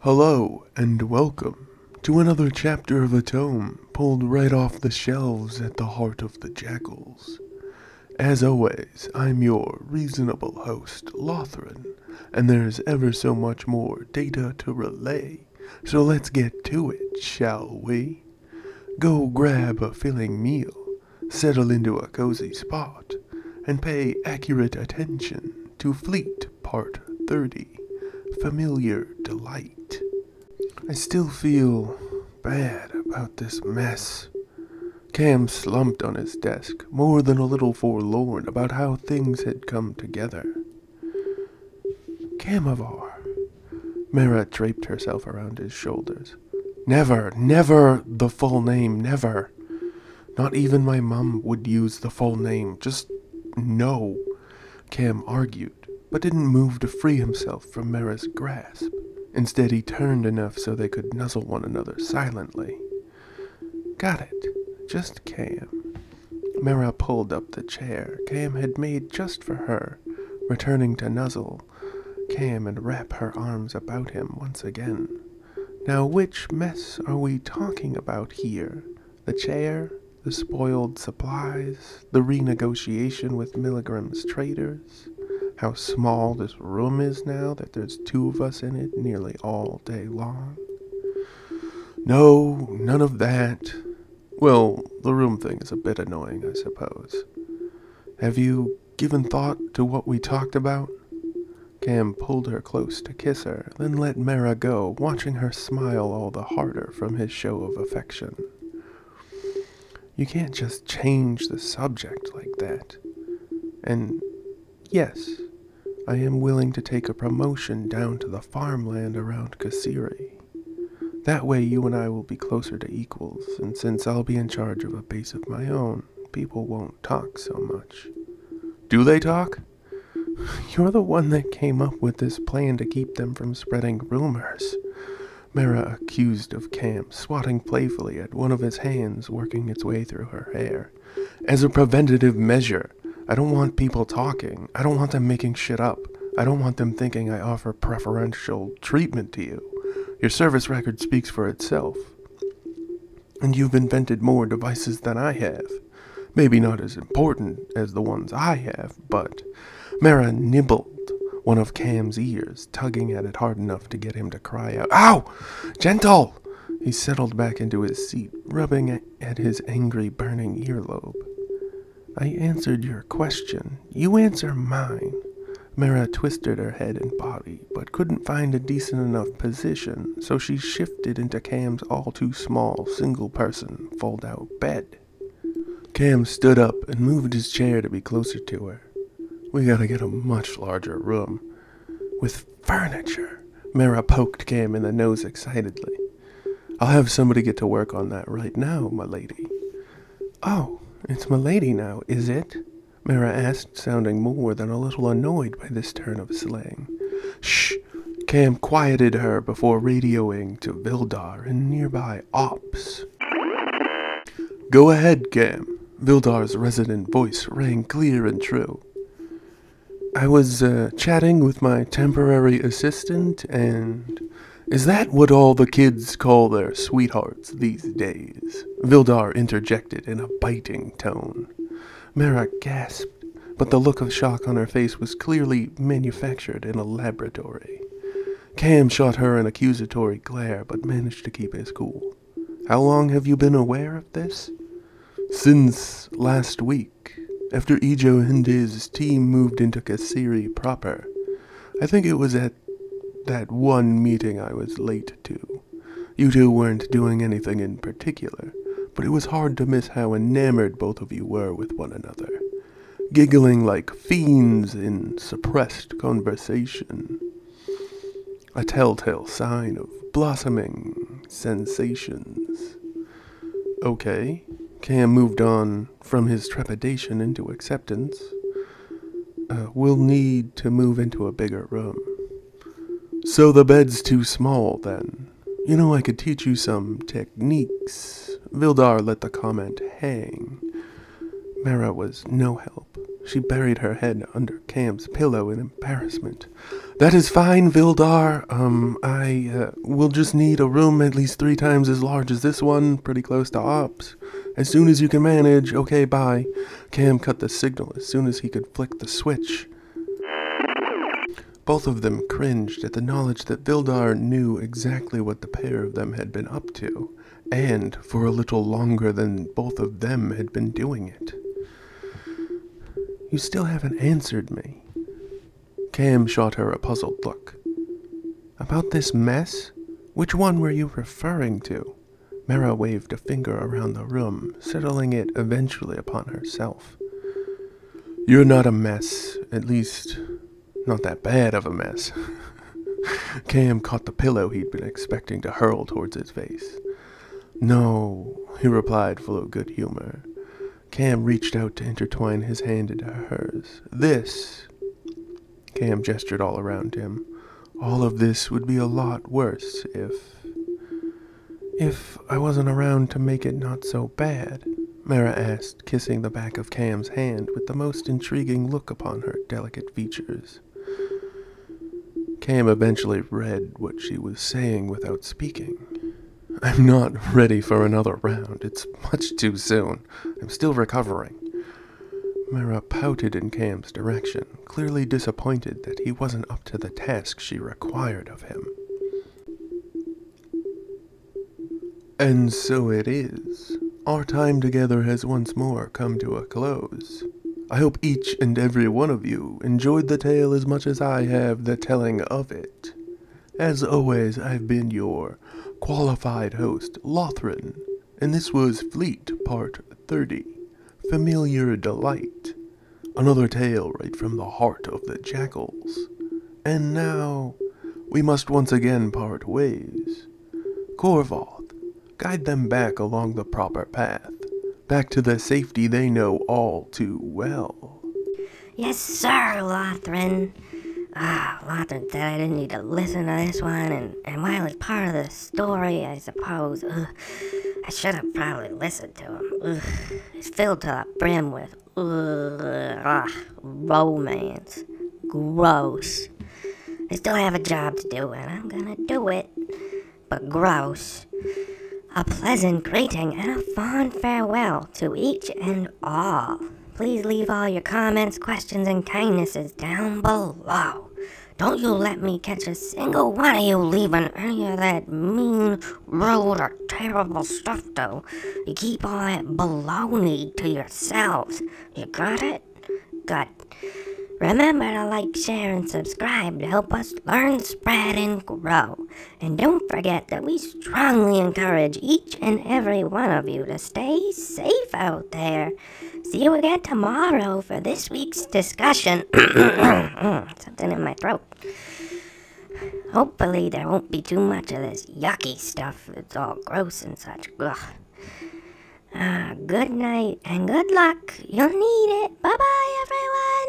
Hello, and welcome to another chapter of a tome pulled right off the shelves at the heart of the Jakuls. As always, I'm your reasonable host, Lothran, and there's ever so much more data to relay, so let's get to it, shall we? Go grab a filling meal, settle into a cozy spot, and pay accurate attention to Fleet Part 30, Familiar Delight. I still feel bad about this mess. Kam slumped on his desk, more than a little forlorn about how things had come together. Kamavar. Mera draped herself around his shoulders. Never the full name, never. Not even my mom would use the full name, just no. Kam argued, but didn't move to free himself from Mera's grasp. Instead, he turned enough so they could nuzzle one another silently. Got it. Just Kam. Mera pulled up the chair Kam had made just for her, returning to nuzzle Kam and wrap her arms about him once again. Now, which mess are we talking about here? The chair? The spoiled supplies? The renegotiation with Milligram's traders? How small this room is now that there's two of us in it nearly all day long? No, none of that. Well, the room thing is a bit annoying, I suppose. Have you given thought to what we talked about? Kam pulled her close to kiss her, then let Mera go, watching her smile all the harder from his show of affection. You can't just change the subject like that. And yes, I am willing to take a promotion down to the farmland around Kasiri. That way you and I will be closer to equals, and since I'll be in charge of a base of my own, people won't talk so much. Do they talk? You're the one that came up with this plan to keep them from spreading rumors. Mera accused of Kam, swatting playfully at one of his hands working its way through her hair. As a preventative measure, I don't want people talking. I don't want them making shit up. I don't want them thinking I offer preferential treatment to you. Your service record speaks for itself. And you've invented more devices than I have. Maybe not as important as the ones I have, but Mera nibbled one of Kam's ears, tugging at it hard enough to get him to cry out, "Ow! Gentle!" He settled back into his seat, rubbing at his angry, burning earlobe. I answered your question. You answer mine. Mera twisted her head and body, but couldn't find a decent enough position, so she shifted into Kam's all-too-small, single-person, fold-out bed. Kam stood up and moved his chair to be closer to her. We gotta get a much larger room. With furniture. Mera poked Kam in the nose excitedly. I'll have somebody get to work on that right now, my lady. Oh, it's my lady now, is it? Mera asked, sounding more than a little annoyed by this turn of slang. Shh! Kam quieted her before radioing to Vildar in nearby ops. Go ahead, Kam. Vildar's resonant voice rang clear and true. I was chatting with my temporary assistant, and is that what all the kids call their sweethearts these days? Vildar interjected in a biting tone. Mera gasped, but the look of shock on her face was clearly manufactured in a laboratory. Kam shot her an accusatory glare, but managed to keep his cool. How long have you been aware of this? Since last week, after Ijo Hinde's team moved into Kasiri proper. I think it was at that one meeting I was late to. You two weren't doing anything in particular, but it was hard to miss how enamored both of you were with one another, giggling like fiends in suppressed conversation. A telltale sign of blossoming sensations. Okay. Kam moved on from his trepidation into acceptance. We'll need to move into a bigger room. So the bed's too small, then. You know, I could teach you some techniques. Vildar let the comment hang. Mera was no help. She buried her head under Cam's pillow in embarrassment. That is fine, Vildar. I will just need a room at least 3 times as large as this one, pretty close to Ops. As soon as you can manage, okay, bye. Cam cut the signal as soon as he could flick the switch. Both of them cringed at the knowledge that Vildar knew exactly what the pair of them had been up to, and for a little longer than both of them had been doing it. You still haven't answered me. Cam shot her a puzzled look. About this mess? Which one were you referring to? Mera waved a finger around the room, settling it eventually upon herself. You're not a mess, at least not that bad of a mess. Cam caught the pillow he'd been expecting to hurl towards his face. No, he replied full of good humor. Cam reached out to intertwine his hand into hers. This, Cam gestured all around him, all of this would be a lot worse if I wasn't around to make it not so bad, Mera asked, kissing the back of Cam's hand with the most intriguing look upon her delicate features. Cam eventually read what she was saying without speaking. I'm not ready for another round. It's much too soon. I'm still recovering. Mera pouted in Cam's direction, clearly disappointed that he wasn't up to the task she required of him. And so it is. Our time together has once more come to a close. I hope each and every one of you enjoyed the tale as much as I have the telling of it. As always, I've been your qualified host, Lothran, and this was Fleet Part 30, Familiar Delight, another tale right from the heart of the Jakuls. And now, we must once again part ways. Korvoth, guide them back along the proper path, back to the safety they know all too well. Yes, sir, Lothran. Lothran said I didn't need to listen to this one, and while it's part of the story, I suppose, I should have probably listened to him. It's filled to the brim with, romance. Gross. I still have a job to do, and I'm gonna do it. But gross. A pleasant greeting and a fond farewell to each and all. Please leave all your comments, questions, and kindnesses down below. Don't you let me catch a single one of you leaving any of that mean, rude, or terrible stuff, though. You keep all that baloney to yourselves. You got it? Good. Remember to like, share, and subscribe to help us learn, spread, and grow. And don't forget that we strongly encourage each and every one of you to stay safe out there. See you again tomorrow for this week's discussion. Something in my throat. Hopefully there won't be too much of this yucky stuff. It's all gross and such. Ugh. Good night and good luck. You'll need it. Bye-bye, everyone.